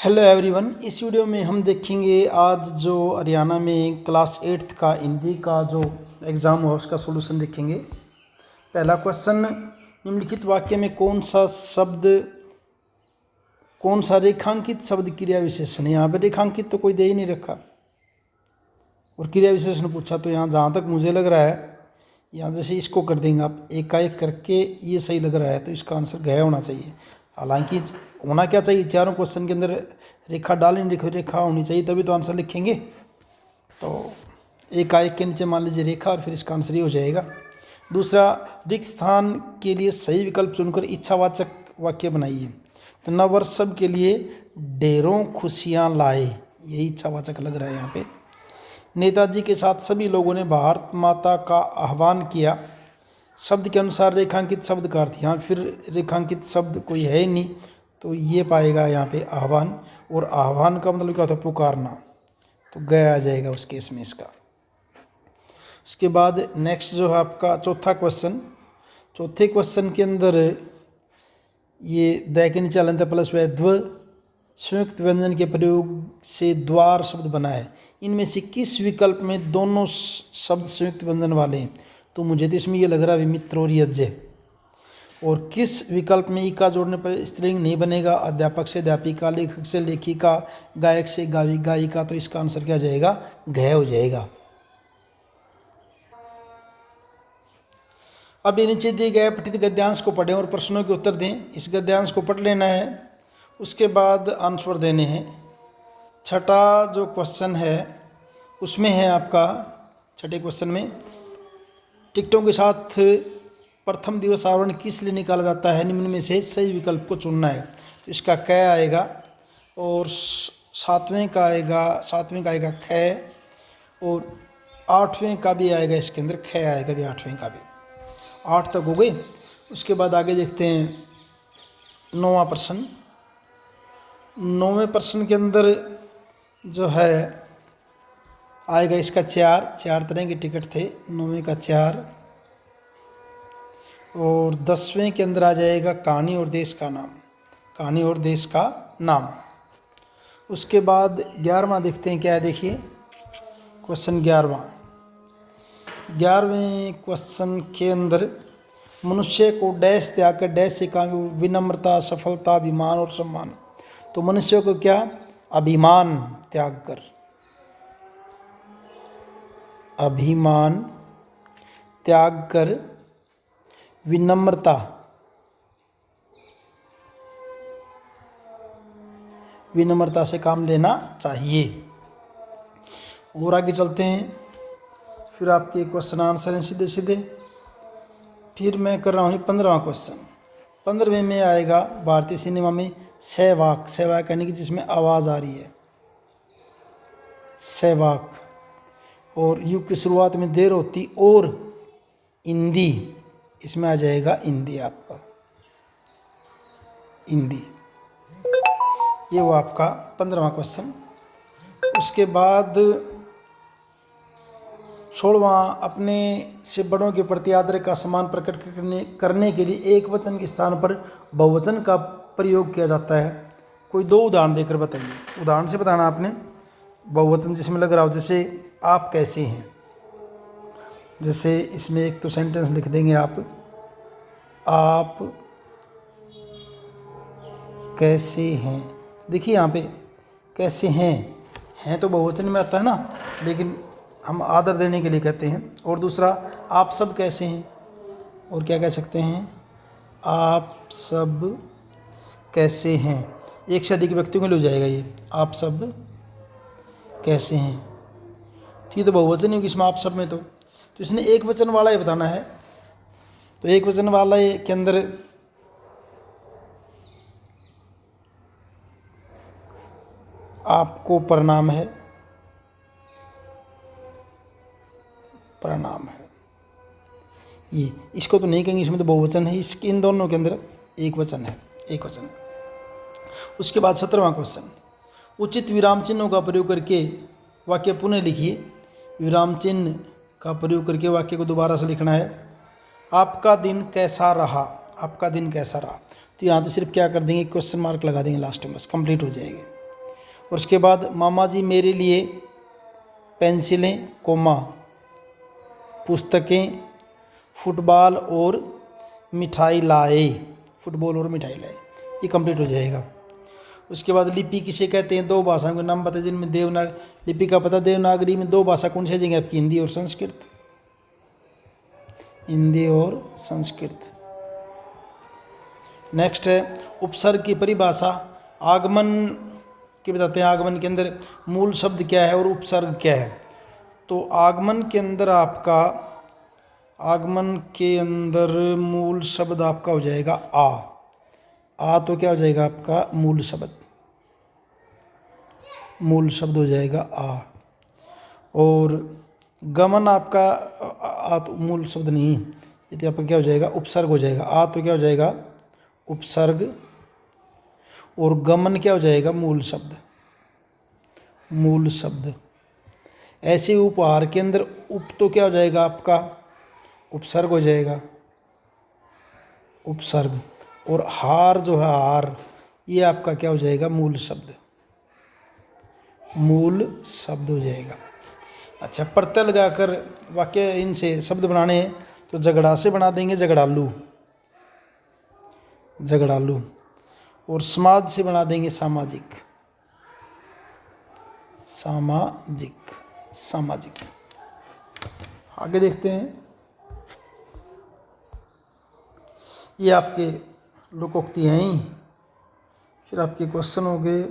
Hello everyone, इस video में हम देखेंगे आज जो हरियाणा में क्लास 8th का हिंदी का जो एग्ज़ाम हुआ उसका सॉल्यूशन देखेंगे। पहला क्वेश्चन, निम्नलिखित वाक्य में कौन सा रेखांकित शब्द क्रिया विशेषण है। यहाँ पे रेखांकित तो कोई दे ही नहीं रखा और क्रिया विशेषण पूछा, तो यहाँ जहाँ तक मुझे लग रहा है यहाँ जैसे इसको कर देंगे आप एकाएक करके, ये सही लग रहा है, तो इसका आंसर गया होना चाहिए। हालांकि होना क्या चाहिए, चारों क्वेश्चन के अंदर रेखा डालनी, रेखा होनी चाहिए, तभी तो आंसर लिखेंगे। तो एकाएक के नीचे मान लीजिए रेखा और फिर इसका आंसर ही हो जाएगा। दूसरा, रिक्त स्थान के लिए सही विकल्प चुनकर इच्छावाचक वाक्य बनाइए। तो नववर्ष सब के लिए ढेरों खुशियाँ लाए, यही इच्छावाचक लग रहा है यहाँ पे। नेताजी के साथ सभी लोगों ने भारत माता का आह्वान किया। शब्द के अनुसार रेखांकित शब्द का अर्थ, यहाँ फिर रेखांकित शब्द कोई है ही नहीं, तो ये पाएगा यहाँ पे आह्वान, और आह्वान का मतलब क्या होता है, पुकारना, तो गया आ जाएगा उस केस में इसका। उसके बाद नेक्स्ट जो है आपका चौथा क्वेश्चन। चौथे क्वेश्चन के अंदर ये द के नीचे अलंत प्लस व द्व संयुक्त व्यंजन के प्रयोग से द्वार शब्द बना है। इनमें से किस विकल्प में दोनों शब्द संयुक्त व्यंजन वाले हैं। तो मुझे तो इसमें ये लग रहा है मित्र और यज्ञ। और किस विकल्प में ई का जोड़ने पर स्त्रीलिंग नहीं बनेगा। अध्यापक से अध्यापिका, लेखक से लेखिका, गायक से गायिका, तो इसका आंसर क्या हो जाएगा, घ हो जाएगा। अब ये नीचे दिए गए पठित गद्यांश को पढ़ें और प्रश्नों के उत्तर दें। इस गद्यांश को पढ़ लेना है, उसके बाद आंसर देने हैं। छठा जो क्वेश्चन है उसमें है आपका, छठे क्वेश्चन में टिकटों के साथ प्रथम दिवस आवरण किस लिए निकाला जाता है, निम्न में से सही विकल्प को चुनना है। तो इसका क आएगा, और सातवें का आएगा ख, और आठवें का भी आएगा, इसके अंदर ख आएगा भी, आठवें का भी। 8 तक हो गए। उसके बाद आगे देखते हैं 9वां प्रश्न। 9वें प्रश्न के अंदर जो है आएगा इसका चार तरह के टिकट थे, 9वें का 4, और 10वें के अंदर आ जाएगा कहानी और देश का नाम। उसके बाद 11वां देखते हैं क्या है, देखिए क्वेश्चन 11वें क्वेश्चन के अंदर मनुष्य को डैश त्याग कर डैश से काम, विनम्रता, सफलता, अभिमान और सम्मान। तो मनुष्य को क्या, अभिमान त्याग कर, विनम्रता से काम लेना चाहिए। और आगे चलते हैं, फिर आपके क्वेश्चन आंसर हैं सीधे सीधे। फिर मैं कर रहा हूँ 15वां क्वेश्चन। 15वें में आएगा भारतीय सिनेमा में सहवाक यानी कि जिसमें आवाज़ आ रही है, सहवाक, और युग की शुरुआत में देर होती, और हिंदी, इसमें आ जाएगा हिंदी, आपका हिंदी। ये वो आपका 15वां क्वेश्चन। उसके बाद 16वां, अपने से बड़ों के प्रति आदर का सम्मान प्रकट करने के लिए एक वचन के स्थान पर बहुवचन का प्रयोग किया जाता है। कोई 2 उदाहरण देकर बताइए। उदाहरण से बताना आपने, बहुवचन जिसमें लग रहा हो, जैसे आप कैसे हैं, जैसे इसमें एक तो सेंटेंस लिख देंगे आप कैसे हैं। देखिए यहाँ पे कैसे हैं तो बहुवचन में आता है ना, लेकिन हम आदर देने के लिए कहते हैं। और दूसरा, आप सब कैसे हैं, और क्या कह सकते हैं, आप सब कैसे हैं। एक से अधिक व्यक्तियों के लिए हो जाएगा ये, आप सब कैसे हैं। ठीक, तो बहुवचन ही होगी इसमें, आप सब में तो इसने एक वचन वाला ही बताना है। तो एक वचन वाला के अंदर आपको प्रणाम है, ये इसको तो नहीं कहेंगे, इसमें तो बहुवचन है। इसके इन दोनों के अंदर एक वचन है। उसके बाद 17वां क्वेश्चन, उचित विराम चिन्हों का प्रयोग करके वाक्य पुनः लिखिए। विराम चिन्ह का प्रयोग करके वाक्य को दोबारा से लिखना है। आपका दिन कैसा रहा, तो यहाँ तो सिर्फ क्या कर देंगे, क्वेश्चन मार्क लगा देंगे लास्ट में, बस कंप्लीट हो जाएगी। और उसके बाद मामा जी मेरे लिए पेंसिलें कोमा पुस्तकें फुटबॉल और मिठाई लाए, फुटबॉल और मिठाई लाए, ये कंप्लीट हो जाएगा। उसके बाद लिपि किसे कहते हैं, दो भाषाओं के नाम बताए जिनमें लिपि का पता, देवनागरी में दो भाषा कौन सी जाएंगे आपकी, हिंदी और संस्कृत, हिंदी और संस्कृत। नेक्स्ट है उपसर्ग की परिभाषा, आगमन के बताते हैं, आगमन के अंदर मूल शब्द क्या है और उपसर्ग क्या है। तो आगमन के अंदर मूल शब्द आपका हो जाएगा आ तो क्या हो जाएगा आपका मूल शब्द हो जाएगा आ। और गमन आपका आ तो मूल शब्द नहीं, ये तो आपका क्या हो जाएगा उपसर्ग हो जाएगा। आ तो क्या हो जाएगा उपसर्ग, और गमन क्या हो जाएगा मूल शब्द। ऐसे उपहार के अंदर उप तो क्या हो जाएगा आपका उपसर्ग हो जाएगा, उपसर्ग। और हार जो है हार, ये आपका क्या हो जाएगा मूल शब्द हो जाएगा। अच्छा, प्रत्यय लगाकर वाक्य इनसे शब्द बनाने हैं तो झगड़ा से बना देंगे झगड़ालू, और समाज से बना देंगे सामाजिक। आगे देखते हैं, ये आपके लोकोक्ति हैं ही। फिर आपके क्वेश्चन हो गए।